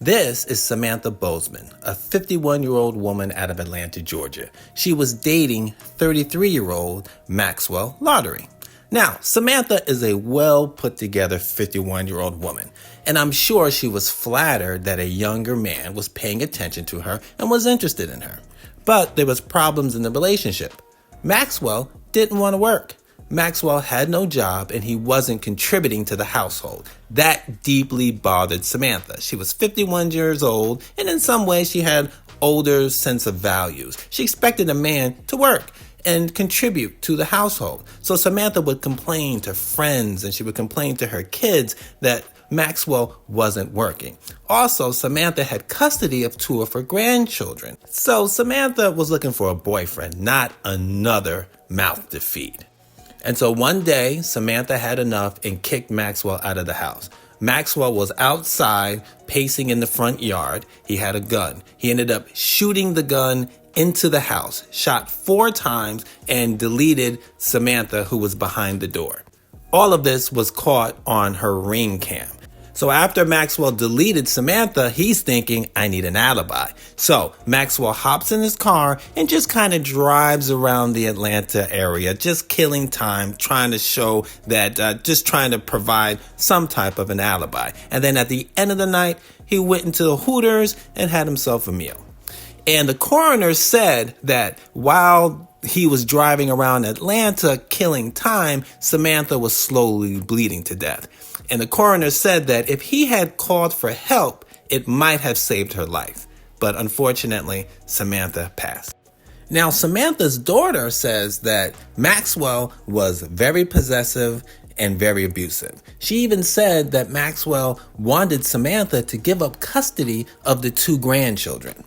This is Samantha Bozeman, a 51-year-old woman out of Atlanta, Georgia. She was dating 33-year-old Maxwell Lottery. Now, Samantha is a well-put-together 51-year-old woman, and I'm sure she was flattered that a younger man was paying attention to her and was interested in her. But there was problems in the relationship. Maxwell didn't want to work. Maxwell had no job and he wasn't contributing to the household. That deeply bothered Samantha. She was 51 years old and in some ways she had older sense of values. She expected a man to work and contribute to the household. So Samantha would complain to friends and she would complain to her kids that Maxwell wasn't working. Also, Samantha had custody of 2 of her grandchildren. So Samantha was looking for a boyfriend, not another mouth to feed. And so one day, Samantha had enough and kicked Maxwell out of the house. Maxwell was outside pacing in the front yard. He had a gun. He ended up shooting the gun into the house, shot 4 times, and deleted Samantha, who was behind the door. All of this was caught on her Ring cam. So after Maxwell deleted Samantha, he's thinking, I need an alibi. So Maxwell hops in his car and just kind of drives around the Atlanta area, just killing time, trying to show that, just trying to provide some type of an alibi. And then at the end of the night, he went into the Hooters and had himself a meal. And the coroner said that while he was driving around Atlanta killing time, Samantha was slowly bleeding to death. And the coroner said that if he had called for help, it might have saved her life. But unfortunately, Samantha passed. Now, Samantha's daughter says that Maxwell was very possessive and very abusive. She even said that Maxwell wanted Samantha to give up custody of the 2 grandchildren.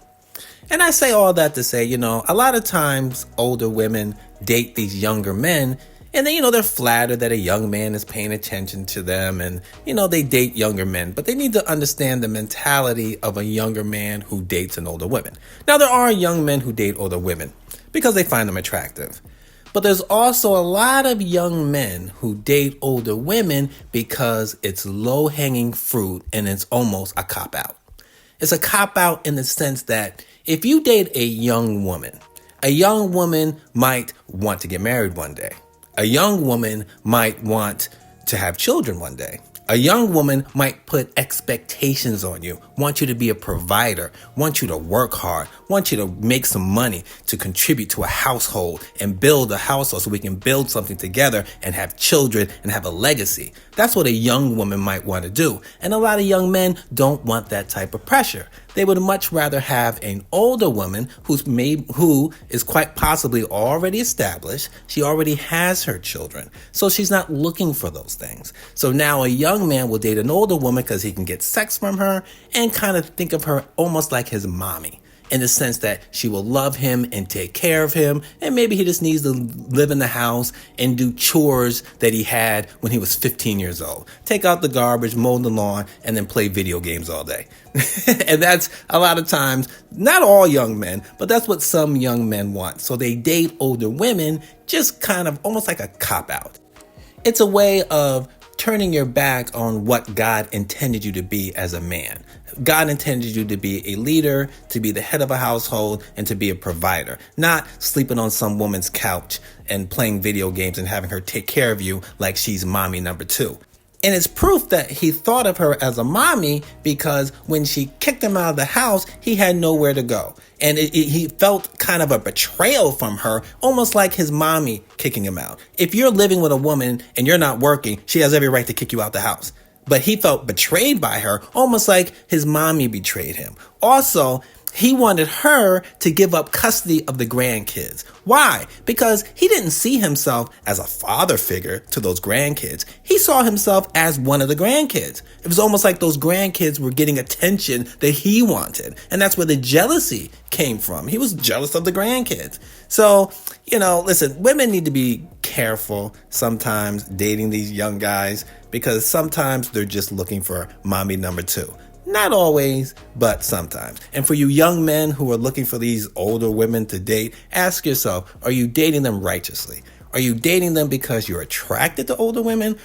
And I say all that to say, a lot of times older women date these younger men and then, they're flattered that a young man is paying attention to them and, they date younger men. But they need to understand the mentality of a younger man who dates an older woman. Now, there are young men who date older women because they find them attractive. But there's also a lot of young men who date older women because it's low-hanging fruit and it's almost a cop-out. It's a cop-out in the sense that if you date a young woman might want to get married one day. A young woman might want to have children one day. A young woman might put expectations on you, want you to be a provider, want you to work hard, want you to make some money to contribute to a household and build a household so we can build something together and have children and have a legacy. That's what a young woman might want to do. And a lot of young men don't want that type of pressure. They would much rather have an older woman who is quite possibly already established. She already has her children. So she's not looking for those things. So now a young man will date an older woman because he can get sex from her and kind of think of her almost like his mommy, in the sense that she will love him and take care of him, and maybe he just needs to live in the house and do chores that he had when he was 15 years old. Take out the garbage, mow the lawn, and then play video games all day. And that's a lot of times, not all young men, but that's what some young men want. So they date older women just kind of almost like a cop-out. It's a way of turning your back on what God intended you to be as a man. God intended you to be a leader, to be the head of a household, and to be a provider, not sleeping on some woman's couch and playing video games and having her take care of you like she's mommy number 2. And it's proof that he thought of her as a mommy because when she kicked him out of the house, he had nowhere to go. And he felt kind of a betrayal from her, almost like his mommy kicking him out. If you're living with a woman and you're not working, she has every right to kick you out the house. But he felt betrayed by her, almost like his mommy betrayed him. Also, he wanted her to give up custody of the grandkids. Why? Because he didn't see himself as a father figure to those grandkids. He saw himself as one of the grandkids. It was almost like those grandkids were getting attention that he wanted. And that's where the jealousy came from. He was jealous of the grandkids. So, listen, women need to be careful sometimes dating these young guys because sometimes they're just looking for mommy number 2. Not always, but sometimes. And for you young men who are looking for these older women to date, ask yourself, are you dating them righteously? Are you dating them because you're attracted to older women?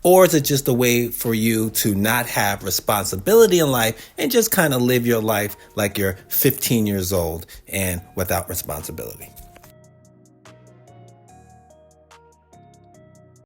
Or is it just a way for you to not have responsibility in life and just kind of live your life like you're 15 years old and without responsibility?